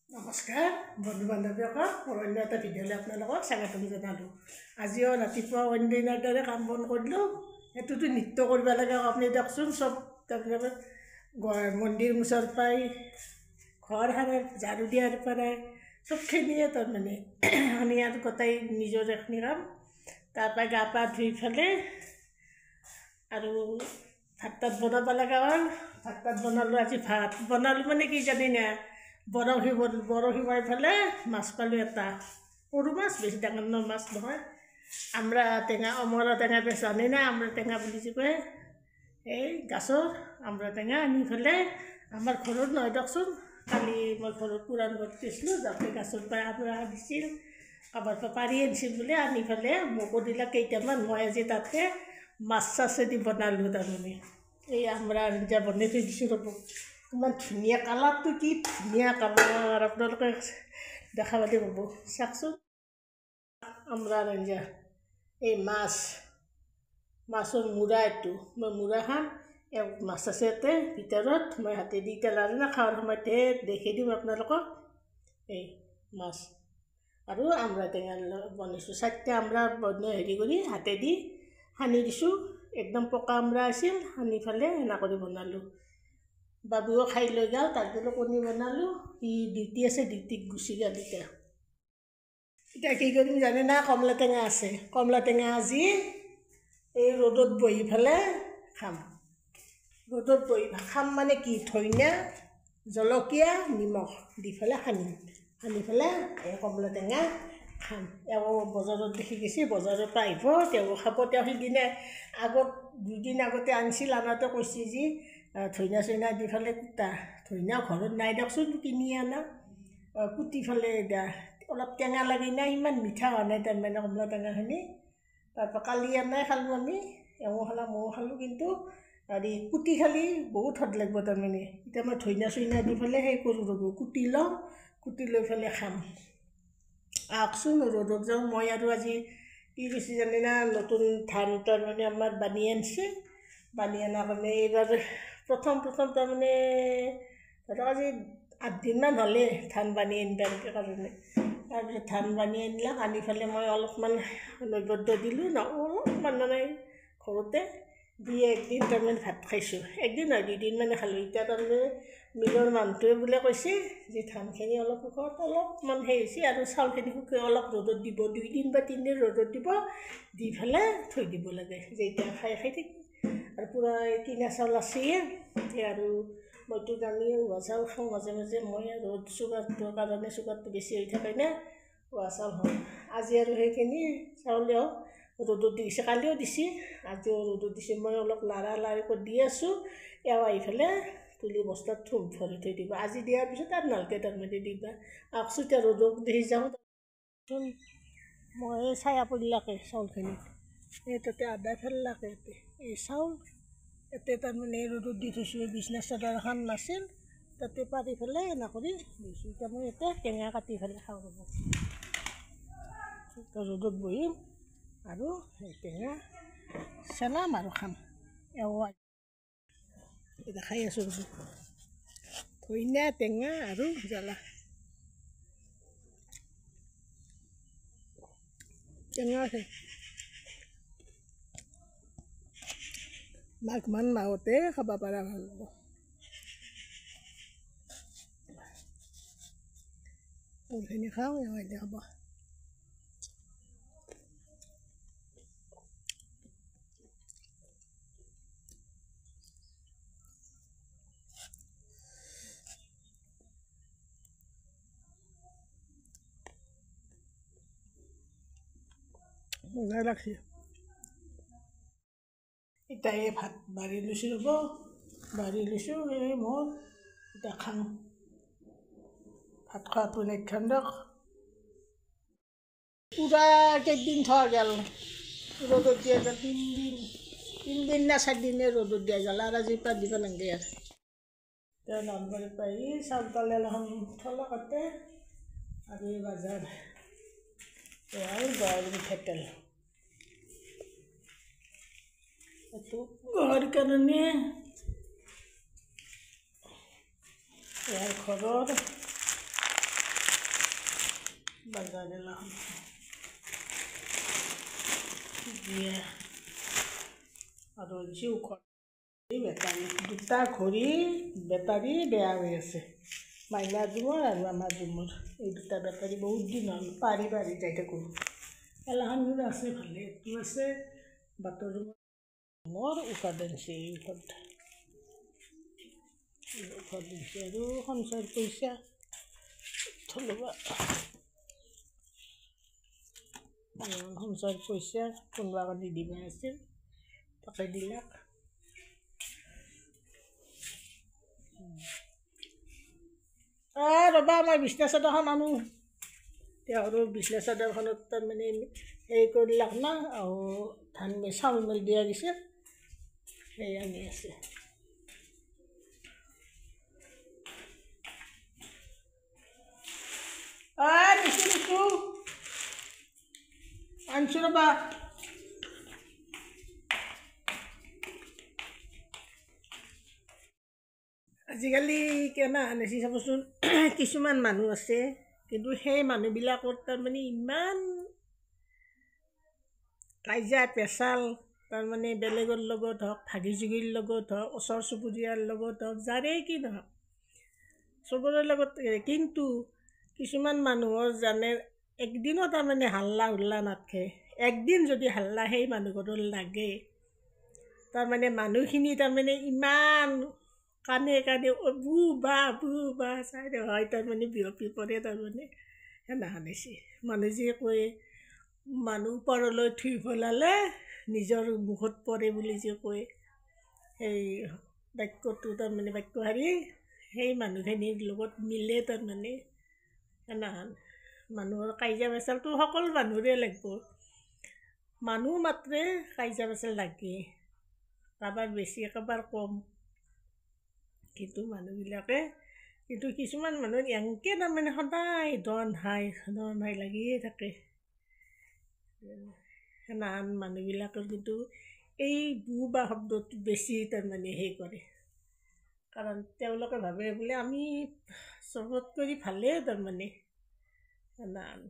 নমস্কাৰ বন্ধু বান্ধৱীসকল, মোৰ অন্য এটা ভিডিঅ'লৈ আপোনালোকক স্বাগতম জনালোঁ। আজিও ৰাতিপুৱা অন্যদিনাৰ দৰে কাম বন কৰিলোঁ। সেইটোতো নৃত্য কৰিব লাগে। আপুনি দিয়কচোন, চব তাৰমানে মন্দিৰ মুচৰ পাই ঘৰ সাৰে, ঝাৰু দিয়াৰ পৰাই চবখিনিয়ে তাৰমানে আমি আৰু গোটাই নিজৰ এখিনি কাম। তাৰপৰা গা পা ধুই পেলাই আৰু ভাত তাত বনাব লগা হ'ল। ভাত তাত বনালোঁ। আজি ভাত বনালোঁ মানে কি জানি না, বৰশী বাই পেলাই মাছ পালোঁ এটা, সৰু মাছ, বেছি ডাঙৰ মাছ নহয়। আমৰা টেঙা, অমৰা টেঙা বেছ জানে না, আমৰা টেঙা বুলি যে কয়, এই গছৰ আমৰা টেঙা আনি পেলাই আমাৰ ঘৰত নহয় দিয়কচোন। কালি মই ঘৰত পুৰাণ ঘৰত গৈছিলোঁ, যাতে গছৰ পৰা আমৰা দিছিল, কাৰোবাৰ পৰা পাৰি আনিছিল বোলে, আনি পেলাই মোকো দিলে কেইটামান। মই আজি তাতে মাছ চাছেদি বনালোঁ। তাৰমানে এই আমৰা আঞ্জা বনাই থৈ দিছোঁ ৰ'ব। ইমান ধুনীয়া কালাৰটো, কি ধুনীয়া কালাৰ, আপোনালোকে দেখা পালে ক'ব। চাওকচোন, আমৰাৰ আঞ্জা, এই মাছৰ মূৰা, এইটো মই মূৰা খাম। মাছ আছে ইয়াতে ভিতৰত, মই হাতেদি এতিয়া লাৰু না খাৱাৰ সময়তে দেখি দিম আপোনালোকক। এই মাছ আৰু আমৰা টেঙা বনাইছোঁ। 4টা আমৰা হেৰি কৰি হাতেদি সানি দিছোঁ। একদম পকা আমৰা আছিল, সানি পেলাই সেনা কৰি বনালোঁ। বাবুও খাই লৈ গ'ল, তাক বোলো কণী বনালোঁ। সি ডিউটি আছে, ডিউটিত গুচি গ'ল। এতিয়া কি কৰিম জানে না, কমলা টেঙা আছে। কমলা টেঙা আজি এই ৰ'দত বহি পেলাই খাম। ৰ'দত বহি খাম মানে কি, ধনিয়া, জলকীয়া, নিমখ দি পেলাই সানি পেলাই এই কমলা টেঙা খাম। এওঁ বজাৰত দেখি গৈছে, বজাৰৰ পৰা আহিব, তেওঁ খাব। তেওঁ সিদিনা আগত 2 দিন আগতে আনিছিল, আনাতে কৈছে যি ধনিয়া চইনা দি পেলাই কুটা। ধনিয়া ঘৰত নাই দিয়কচোন, কিনি আনা। কুটি পেলাই দিয়া, অলপ টেঙা লাগে না, ইমান মিঠা হোৱা নাই তাৰমানে কমলা টেঙাখিনি। তাৰপৰা কালি আনাই খালোঁ আমি, এওঁ খালা, ময়ো খালোঁ। কিন্তু হেৰি কুটি খালি বহুত সদ লাগিব তাৰমানে। এতিয়া মই ধনিয়া চইনা দি পেলাই সেই কৰোঁ ৰ'ব, কুটি লওঁ, কুটি লৈ পেলাই খাম। আহকচোন, ৰ'দত যাওঁ। মই আৰু আজি কি কৈছে জানে না, নতুন ধান তাৰমানে আমাৰ বানি আনিছে। বানি অনাৰ কাৰণে এইবাৰ প্ৰথম তাৰমানে ধৰক আজি 8 দিনমান হ'লে ধান বানি আনিবৰ কাৰণে। তাৰপিছত ধান বানি আনিলাক, আনি পেলাই মই অলপমান নৈবদ্য দিলোঁ, অলপমান মানে ঘৰতে দি একদিন তাৰমানে ভাত খাইছোঁ। একদিন নহয়, 2 দিন মানে খালোঁ। এতিয়া তাৰমানে মিলৰ মানুহটোৱে বোলে কৈছে যে ধানখিনি অলপ শুকাওঁতে অলপমান সেই হৈছে, আৰু চাউলখিনি শুকাই অলপ ৰ'দত দিব, 2 দিন বা 3 দিন ৰ'দত দিব, দি পেলাই থৈ দিব লাগে, যে এতিয়া খাই থাকি। আৰু পূৰা কিনা চাউল আছেই, আৰু মইতো জানি উহোৱা চাউল খাওঁ মাজে মাজে। মই আৰু চুগাৰটোৰ কাৰণে, চুগাৰটো বেছি হৈ থাকে না, উহোৱা চাউল খাওঁ। আজি আৰু সেইখিনি চাউলেও ৰ'দত দিছে, কালিও দিছে, আজিও ৰ'দত দিছে। মই অলপ লাৰি কৰি দি আছোঁ, এওঁ আহি পেলাই তুলি বস্তাত ভৰি থৈ দিব। আজি দিয়াৰ পিছত আৰু নালগে তাৰমানে দিবা। আহকচোন, এতিয়া ৰ'দত দেখি যাওঁ। মই ছায়া পৰিলাকে চাউলখিনি, এই তাতে আদা ফেৰলাকে, এই চাউল ইয়াতে তাৰমানে ৰ'দত দি থৈছোঁ। এই বিছনা চাদৰ এখন নাছিল, তাতে পাৰি পেলাই এনে কৰি দিছোঁ। এতিয়া মই ইয়াতে টেঙা কাটি পেলাই খাওঁ ৰ'ব। ৰ'দত বহিম আৰু সেই টেঙা চেলাম আৰু খাম। এতিয়া খাই আছোঁ ৰ'ব, ধনিয়া, টেঙা আৰু জ্বলা। টেঙা আছে, মাঘমান মাহতে খাব পৰা ভাল হ'ব। ফুলখিনি খাওঁ, এওঁ আহিলে খাব। মজা লাগছে। এতিয়া এই ভাত বাঢ়ি লৈছোঁ ৰ'ব, বাঢ়ি লৈছোঁ। এই মোৰ এতিয়া খাম। ভাত খোৱাটো নাখাম দিয়ক। পূৰা কেইদিন থোৱা গ'ল, ৰ'দত দিয়া গ'ল 3 দিন না 4 দিনে ৰ'দত দিয়া গ'ল, আৰু আজিৰ পৰা দিব নালাগে। আৰু এতিয়া নলবাৰীৰ পৰা আহি চাউল তাউল এখন থ'লে কাটে, আৰু এই বাজাৰ এয়াই বইল মিঠাতেল, এইটো ঘৰ কাৰণে ইয়াৰ ঘৰৰ বাজাৰেলা দিয়ে আৰু বেটাৰী দুটা ঘড়ী বেটাৰী বেয়া হৈ আছে মাইনা জুমৰ আৰু আমাৰ জুমৰ এই দুটা বেটাৰী বহুত দিন হ'ল পাৰি যাই থাকোঁ এলাহানবোৰ আছে ভালে এইটো আছে বাটৰ মোৰ উপাদেঞ্চি উপাদেঞ্চি আৰু সঞ্চয়ৰ পইচা থলুৱা সঞ্চয়ৰ পইচা কোনোবা কালি দিব আছিল তাকে দিলাক ৰ'বা মই বিছনা চাদৰখন আনো আৰু বিছনা চাদৰখনত তাৰমানে হেৰি কৰিলাক না আৰু ধান চাউল মেল দিয়া গৈছে সেই আনি আছে দিছো আনছো ৰ'বা আজিকালি কেনে আনিছে চাবচোন কিছুমান মানুহ আছে কিন্তু সেই মানুহবিলাকৰ তাৰমানে ইমান কাজিয়া পেচাল তাৰমানে বেলেগৰ লগত হওক ভাগি জুগিৰ লগত হওক ওচৰ চুবুৰীয়াৰ লগত হওক যাৰেই কি নহওক চবৰে লগত কিন্তু কিছুমান মানুহৰ জানে একদিনো তাৰমানে হাল্লা হুল্লা নাথাকে একদিন যদি হাল্লা সেই মানুহঘৰৰ লাগে তাৰমানে মানুহখিনি তাৰমানে ইমান কাণে বু বা চাই হয় তাৰমানে বিয়পি পৰে তাৰমানে সেনাখন হৈছে মানুহ যে কয় মানুহ ওপৰলৈ থুই পেলালে নিজৰ মুখত পৰে বুলি যে কয় সেই বাক্যটো তাৰমানে বাক্যশাৰী সেই মানুহখিনিৰ লগত মিলে তাৰমানে সেনাখন মানুহৰ কাজিয়া পেচালটো সকলো মানুহৰে লাগিব মানুহ মাত্ৰে কাজিয়া পেচাল লাগে কাৰোবাৰ বেছি কাৰোবাৰ কম কিন্তু মানুহবিলাকে কিন্তু কিছুমান মানুহ এনেকৈ তাৰমানে সদায় দন হাই লাগিয়ে থাকে সেনাখন মানুহবিলাকৰ কিন্তু এই বু বা শব্দটো বেছি তাৰমানে হেৰি কৰে কাৰণ তেওঁলোকে ভাবে বোলে আমি চবত কৰি ভালেই তাৰমানে সেনাখন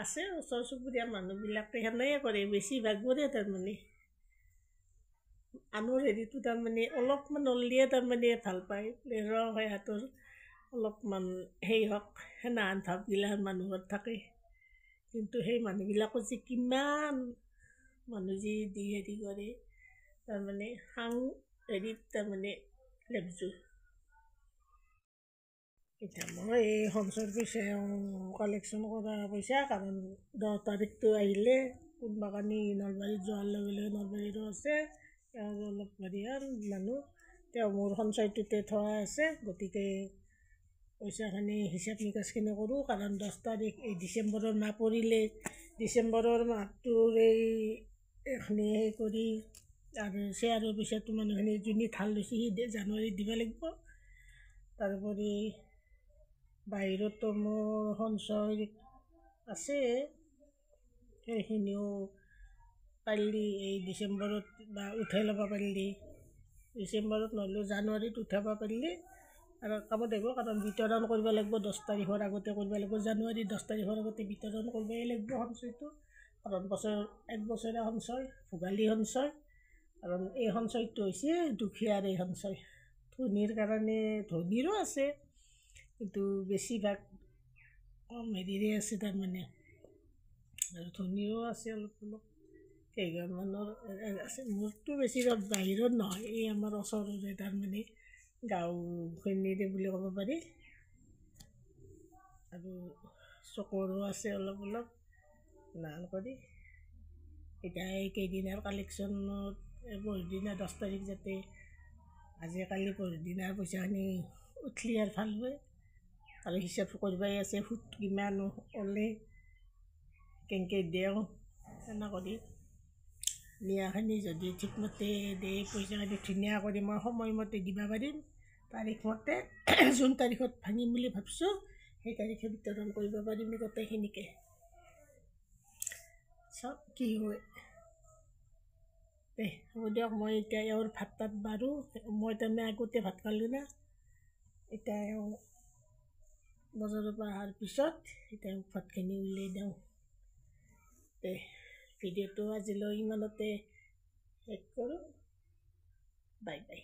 আছে ওচৰ চুবুৰীয়া মানুহবিলাকে সেনেকৈ কৰে বেছিভাগবোৰে তাৰমানে আনৰ হেৰিটো তাৰমানে অলপমান ওলিয়ে তাৰমানে ভাল পায় সিহঁতৰ অলপমান হেৰি হওক সেনাহান ভাৱগিলাখন মানুহৰ থাকে কিন্তু সেই মানুহবিলাকৰ যে কিমান মানুহ যি দি হেৰি কৰে তাৰমানে হেৰিত তাৰমানে লেপজো এতিয়া মই এই সঞ্চয়ৰ পইচা কালেকশ্যন কৰা পইচা কাৰণ 10 তাৰিখটো আহিলে কোনোবা কানি নলবাৰীত যোৱাৰ লগে লগে নলবাৰীৰো আছে আৰু অলপ হেৰিয়াৰ মানুহ তেওঁ মোৰ সঞ্চয়টোতে থোৱা আছে গতিকে পইচাখিনি হিচাপ নিকাচখিনি কৰোঁ কাৰণ 10 তাৰিখ এই ডিচেম্বৰৰ মাহ পৰিলে ডিচেম্বৰৰ মাহটোৰ এইখিনি হেৰি কৰি আৰু শ্বেয়াৰৰ পইচাটো মানুহখিনি যোনে ধাৰ লৈছে সি জানুৱাৰীত দিব লাগিব তাৰোপৰি বাহিৰতো মোৰ সঞ্চয় আছে সেইখিনিও পাৰিলে এই ডিচেম্বৰত বা উঠাই ল'ব পাৰিলে ডিচেম্বৰত নহ'লেও জানুৱাৰীত উঠাব পাৰিলে আৰু কামত আহিব কাৰণ বিতৰণ কৰিব লাগিব 10 তাৰিখৰ আগতে কৰিব লাগিব জানুৱাৰী 10 তাৰিখৰ আগতে বিতৰণ কৰিবই লাগিব সঞ্চয়টো কাৰণ এক বছৰীয়া সঞ্চয় ভোগালী সঞ্চয় কাৰণ এই সঞ্চয়টো হৈছে দুখীয়াৰ এই সঞ্চয় ধনীৰ কাৰণে ধনীৰো আছে কিন্তু বেছিভাগ কম হেৰিৰে আছে তাৰমানে আৰু ধনীৰো আছে অলপ কেইঘৰমানৰ আছে মোৰতো বেছি বাহিৰত নহয় এই আমাৰ ওচৰৰে তাৰমানে গাঁওখিনিৰে বুলি ক'ব পাৰি আৰু চকৰো আছে অলপ নাল কৰি এতিয়া এইকেইদিনৰ কালেকশ্যনত পৰহিদিনা 10 তাৰিখ যাতে আজিকালি পৰহিদিনাৰ পইচাখিনি উঠলি আৰু ভাল হয় আৰু হিচাপ কৰিবই আছে সুত কিমান ওলে কেনেকৈ দিওঁ সেনে কৰি নিয়াখিনি যদি ঠিকমতে দিয়ে পইচাখিনি ধুনীয়া কৰি মই সময়মতে দিব পাৰিম তাৰিখমতে যোন তাৰিখত ভাঙিম বুলি ভাবিছোঁ সেই তাৰিখে বিতৰণ কৰিব পাৰিম গোটেইখিনিকে চব কি হয় হ'ব দিয়ক মই এতিয়া এওঁৰ ভাত তাত বাৰো মই তাৰমানে আগতে ভাত খালোঁ না এতিয়া বজাৰৰ পৰা অহাৰ পিছত এতিয়া ভাতখিনি উলিয়াই দিওঁ। ভিডিঅ'টো আজিলৈ ইমানতে শেষ কৰোঁ। Bye bye.